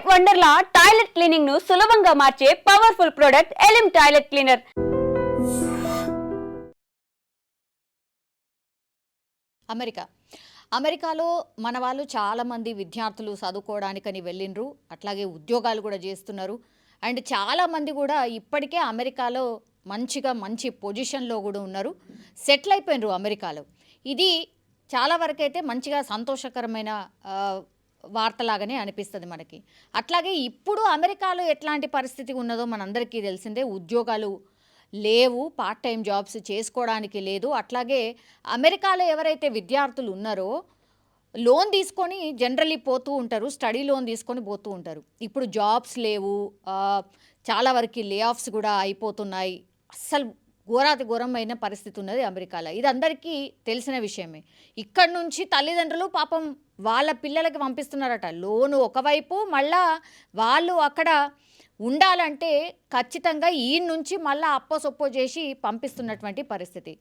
Wonderla toilet cleaning ను సులభంగా మార్చే పవర్ఫుల్ ప్రొడక్ట్ ఎలిమ్ టాయిలెట్ క్లీనర్. అమెరికాలో మన వాళ్ళు చాలామంది విద్యార్థులు చదువుకోవడానికని వెళ్ళిండ్రు, అట్లాగే ఉద్యోగాలు కూడా చేస్తున్నారు. అండ్ చాలామంది కూడా ఇప్పటికే అమెరికాలో మంచి పొజిషన్లో కూడా ఉన్నారు, సెటిల్ అయిపోయినరు అమెరికాలో. ఇది చాలా వరకైతే మంచిగా సంతోషకరమైన వార్తలాగానే అనిపిస్తుంది మనకి. అట్లాగే ఇప్పుడు అమెరికాలో ఎట్లాంటి పరిస్థితి ఉన్నదో మనందరికీ తెలిసిందే. ఉద్యోగాలు లేవు, పార్ట్ టైం జాబ్స్ చేసుకోవడానికి లేదు. అట్లాగే అమెరికాలో ఎవరైతే విద్యార్థులు ఉన్నారో లోన్ తీసుకొని జనరల్లీ పోతూ ఉంటారు, స్టడీ లోన్ తీసుకొని పోతూ ఉంటారు. ఇప్పుడు జాబ్స్ లేవు, చాలా వరకు లే ఆఫ్స్ కూడా అయిపోతున్నాయి. అస్సలు ఘోరమైన పరిస్థితి ఉన్నది అమెరికాలో. ఇది అందరికీ తెలిసిన విషయమే. ఇక్కడ నుంచి తల్లిదండ్రులు పాపం వాళ్ళ పిల్లలకి పంపిస్తున్నారట లోను ఒకవైపు, మళ్ళా వాళ్ళు అక్కడ ఉండాలంటే ఖచ్చితంగా ఈ నుంచి మళ్ళీ అప్పసొప్పో చేసి పంపిస్తున్నటువంటి పరిస్థితి.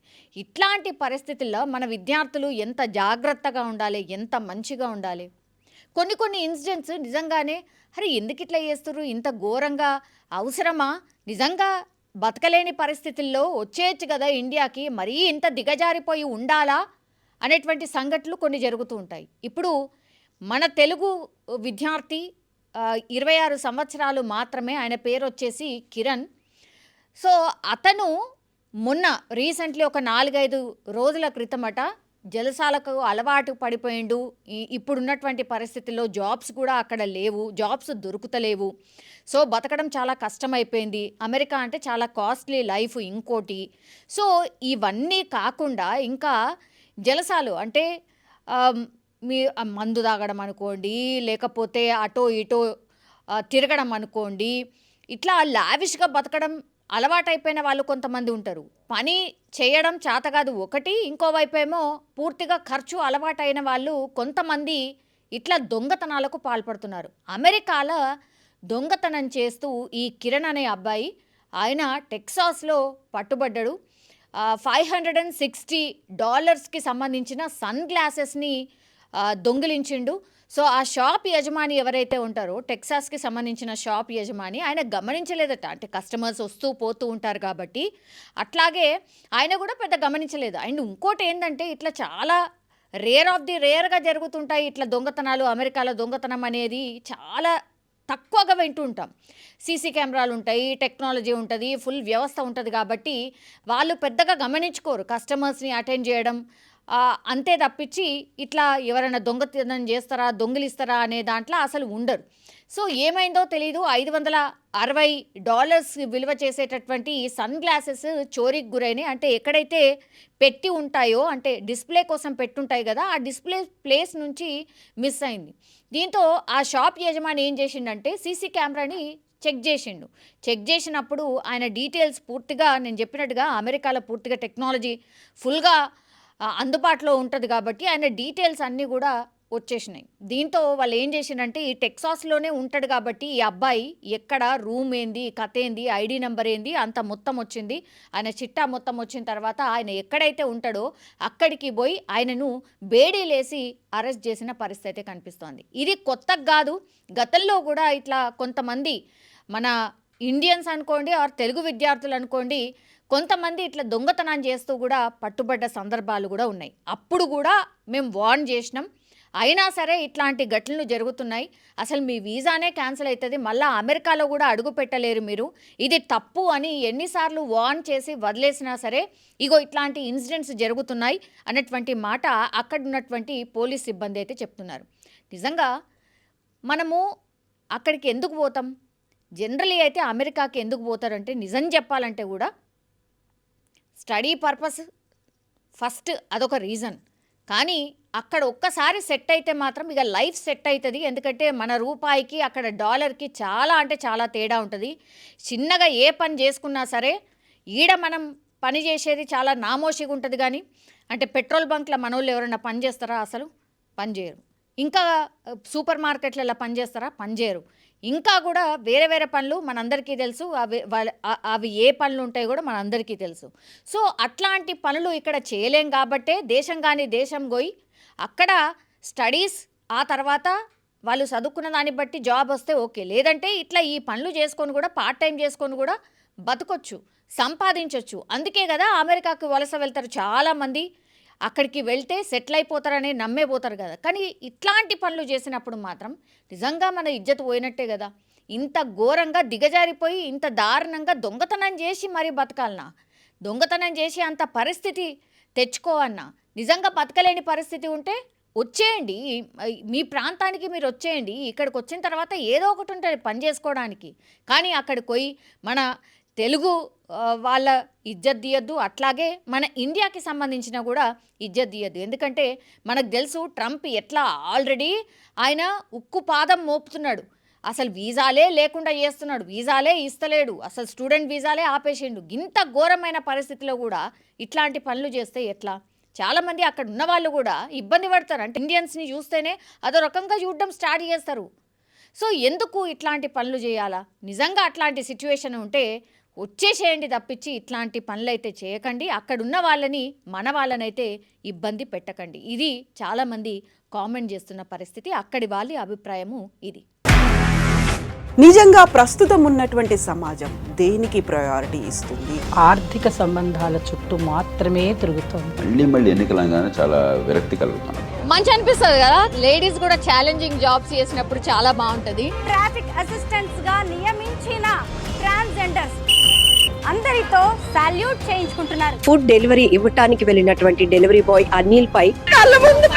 ఇట్లాంటి పరిస్థితుల్లో మన విద్యార్థులు ఎంత జాగ్రత్తగా ఉండాలి, ఎంత మంచిగా ఉండాలి. కొన్ని ఇన్సిడెంట్స్ నిజంగానే అరే ఎందుకు ఇట్లా చేస్తున్నారు, ఇంత ఘోరంగా అవసరమా, నిజంగా బతకలేని పరిస్థితుల్లో వచ్చేయచ్చు కదా ఇండియాకి, మరీ ఇంత దిగజారిపోయి ఉండాలా అనేటువంటి సంఘటనలు కొన్ని జరుగుతూ ఉంటాయి. ఇప్పుడు మన తెలుగు విద్యార్థి 26 సంవత్సరాలు మాత్రమే, ఆయన పేరు వచ్చేసి కిరణ్. సో అతను మొన్న రీసెంట్లీ ఒక 4-5 రోజుల క్రితమట జలసాలకు అలవాటు పడిపోయిండు. ఇప్పుడున్నటువంటి పరిస్థితుల్లో జాబ్స్ కూడా అక్కడ లేవు, జాబ్స్ దొరుకుతలేవు. సో బతకడం చాలా కష్టమైపోయింది. అమెరికా అంటే చాలా కాస్ట్లీ లైఫ్ ఇంకోటి. సో ఇవన్నీ కాకుండా ఇంకా జలసాలు అంటే మీ మందు తాగడం అనుకోండి, లేకపోతే అటో ఇటో తిరగడం అనుకోండి, ఇట్లా లావిష్గా బతకడం అలవాటైపోయిన వాళ్ళు కొంతమంది ఉంటారు. పని చేయడం చేత కాదు ఒకటి, ఇంకోవైపేమో పూర్తిగా ఖర్చు అలవాటైన వాళ్ళు కొంతమంది ఇట్లా దొంగతనాలకు పాల్పడుతున్నారు. అమెరికాలో దొంగతనం చేస్తూ ఈ కిరణ్ అనే అబ్బాయి, ఆయన టెక్సాస్లో పట్టుబడ్డాడు. $560కి సంబంధించిన సన్ గ్లాసెస్ని దొంగిలించిండు. సో ఆ షాప్ యజమాని ఎవరైతే ఉంటారో, టెక్సాస్కి సంబంధించిన షాప్ యజమాని, ఆయన గమనించలేదట. అంటే కస్టమర్స్ వస్తూ పోతూ ఉంటారు కాబట్టి అట్లాగే ఆయన కూడా పెద్ద గమనించలేదు. అండ్ ఇంకోటి ఏంటంటే ఇట్లా చాలా రేర్గా జరుగుతుంటాయి ఇట్లా దొంగతనాలు. అమెరికాలో దొంగతనం అనేది చాలా తక్కువగా వింటూ ఉంటాం. సీసీ కెమెరాలు ఉంటాయి, టెక్నాలజీ ఉంటుంది, ఫుల్ వ్యవస్థ ఉంటుంది కాబట్టి వాళ్ళు పెద్దగా గమనించుకోరు కస్టమర్స్ని అటెండ్ చేయడం. అంతే తప్పించి ఇట్లా ఎవరైనా దొంగతనం చేస్తారా, దొంగిలిస్తారా అనే దాంట్లో అసలు ఉండరు. సో ఏమైందో తెలీదు, $560 విలువ చేసేటటువంటి సన్ గ్లాసెస్ చోరీకి గురైనాయి. అంటే ఎక్కడైతే పెట్టి ఉంటాయో, అంటే డిస్ప్లే కోసం పెట్టుంటాయి కదా, ఆ డిస్ప్లే ప్లేస్ నుంచి మిస్ అయింది. దీంతో ఆ షాప్ యజమాని ఏం చేసిండంటే సీసీ కెమెరాని చెక్ చేసినప్పుడు ఆయన డీటెయిల్స్ పూర్తిగా, నేను చెప్పినట్టుగా అమెరికాలో పూర్తిగా టెక్నాలజీ ఫుల్గా అందుబాటులో ఉంటుంది కాబట్టి ఆయన డీటెయిల్స్ అన్నీ కూడా వచ్చేసినాయి. దీంతో వాళ్ళు ఏం చేసిందంటే ఈ టెక్సాస్లోనే ఉంటాడు కాబట్టి ఈ అబ్బాయి ఎక్కడ రూమ్ ఏంది, కథ ఏంది, ఐడి నెంబర్ ఏంది, అంత మొత్తం వచ్చింది. ఆయన చిట్టా మొత్తం వచ్చిన తర్వాత ఆయన ఎక్కడైతే ఉంటాడో అక్కడికి పోయి ఆయనను బేడీలేసి అరెస్ట్ చేసిన పరిస్థితి కనిపిస్తోంది. ఇది కొత్తగా కాదు, గతంలో కూడా ఇట్లా కొంతమంది మన ఇండియన్స్ అనుకోండి, ఆర్ తెలుగు విద్యార్థులు అనుకోండి, కొంతమంది ఇట్లా దొంగతనం చేస్తూ కూడా పట్టుబడ్డ సందర్భాలు కూడా ఉన్నాయి. అప్పుడు కూడా మేము వార్న్ చేసినాం, అయినా సరే ఇట్లాంటి ఘటనలు జరుగుతున్నాయి. అసలు మీ వీసానే క్యాన్సిల్ అవుతుంది, మళ్ళీ అమెరికాలో కూడా అడుగు పెట్టలేరు మీరు, ఇది తప్పు అని ఎన్నిసార్లు వార్న్ చేసి వదిలేసినా సరే ఇగో ఇట్లాంటి ఇన్సిడెంట్స్ జరుగుతున్నాయి అన్నటువంటి మాట అక్కడ ఉన్నటువంటి పోలీస్ సిబ్బంది అయితే చెప్తున్నారు. నిజంగా మనము అక్కడికి ఎందుకు పోతాం, జనరలీ అయితే అమెరికాకి ఎందుకు పోతారంటే నిజం చెప్పాలంటే కూడా స్టడీ పర్పస్ ఫస్ట్, అదొక రీజన్. కానీ అక్కడ ఒక్కసారి సెట్ అయితే మాత్రం ఇక లైఫ్ సెట్ అవుతుంది. ఎందుకంటే మన రూపాయికి అక్కడ డాలర్కి చాలా అంటే చాలా తేడా ఉంటుంది. చిన్నగా ఏ పని చేసుకున్నా సరే ఈడ మనం పని చేసేది చాలా నామోషిగా ఉంటుంది. కానీ అంటే పెట్రోల్ బంక్లో మనోళ్ళు ఎవరైనా పని చేస్తారా, అసలు పని చేయరు. ఇంకా సూపర్ మార్కెట్లలో పని చేస్తారా, పని చేయరు. ఇంకా కూడా వేరే పనులు మనందరికీ తెలుసు, అవి ఏ పనులు ఉంటాయో కూడా మనందరికీ తెలుసు. సో అట్లాంటి పనులు ఇక్కడ చేయలేం కాబట్టే దేశం పోయి అక్కడ స్టడీస్, ఆ తర్వాత వాళ్ళు చదువుకున్న దాన్ని బట్టి జాబ్ వస్తే ఓకే, లేదంటే ఇట్లా ఈ పనులు చేసుకొని కూడా పార్ట్ టైం చేసుకొని కూడా బతకొచ్చు, సంపాదించవచ్చు. అందుకే కదా అమెరికాకు వలస వెళ్తారు చాలామంది. అక్కడికి వెళ్తే సెటిల్ అయిపోతారని నమ్మే పోతారు కదా. కానీ ఇట్లాంటి పనులు చేసినప్పుడు మాత్రం నిజంగా మన ఇజ్జత్ పోయినట్టే కదా. ఇంత ఘోరంగా దిగజారిపోయి ఇంత దారుణంగా దొంగతనం చేసి మరీ బతకాలన్నా, దొంగతనం చేసి అంత పరిస్థితి తెచ్చుకోవన్నా, నిజంగా బతకలేని పరిస్థితి ఉంటే వచ్చేయండి, మీ ప్రాంతానికి మీరు వచ్చేయండి. ఇక్కడికి వచ్చిన తర్వాత ఏదో ఒకటి ఉంటుంది పని చేసుకోవడానికి. కానీ అక్కడికి పోయి మన తెలుగు వాళ్ళ ఇజ్జత్ తీయద్దు, అట్లాగే మన ఇండియాకి సంబంధించిన కూడా ఇజ్జత్ తీయద్దు. ఎందుకంటే మనకు తెలుసు ట్రంప్ ఎట్లా ఆల్రెడీ ఆయన ఉక్కు పాదం మోపుతున్నాడు. అసలు వీసాలే లేకుండా చేస్తున్నాడు, వీసాలే ఇస్తలేడు, అసలు స్టూడెంట్ వీసాలే ఆపేసిండు. ఇంత ఘోరమైన పరిస్థితిలో కూడా ఇట్లాంటి పనులు చేస్తే ఎట్లా? చాలామంది అక్కడ ఉన్న వాళ్ళు కూడా ఇబ్బంది పడతారు. అంటే ఇండియన్స్ని చూస్తేనే అదో రకంగా చూడడం స్టార్ట్ చేస్తారు. సో ఎందుకు ఇట్లాంటి పనులు చేయాలా? నిజంగా అట్లాంటి సిచ్యువేషన్ ఉంటే వచ్చేసేయండి తప్పించి ఇట్లాంటి పనులు అయితే చేయకండి. అక్కడున్న వాళ్ళని మన వాళ్ళనైతే ఇబ్బంది పెట్టకండి. ఇది చాలామంది కామెంట్ చేస్తున్న పరిస్థితి. అక్కడి వాళ్ళ అభిప్రాయము ఇది. నిజంగా ప్రస్తుతం ఉన్నటువంటి సమాజం దేనికి ప్రయారిటీ ఇస్తుంది? ఆర్థిక సంబంధాల చుట్టూ మాత్రమే తిరుగుతుంది. మళ్ళీ ఎన్నికలంగానే చాలా విరక్తి కలుగుతాను. మంచి అనిపిస్తుంది కదా, లేడీస్ కూడా ఛాలెంజింగ్ జాబ్స్ చేసినప్పుడు చాలా బాగుంటుంది. ట్రాఫిక్ అసిస్టెంట్స్ గా నియమించిన ట్రాన్స్జెండర్స్ అందరితో సాల్యూట్ చేయించుకుంటున్నారు. ఫుడ్ డెలివరీ ఇవ్వటానికి వెళ్ళినటువంటి డెలివరీ బాయ్ అనిల్ పై కళ్ళ ముందు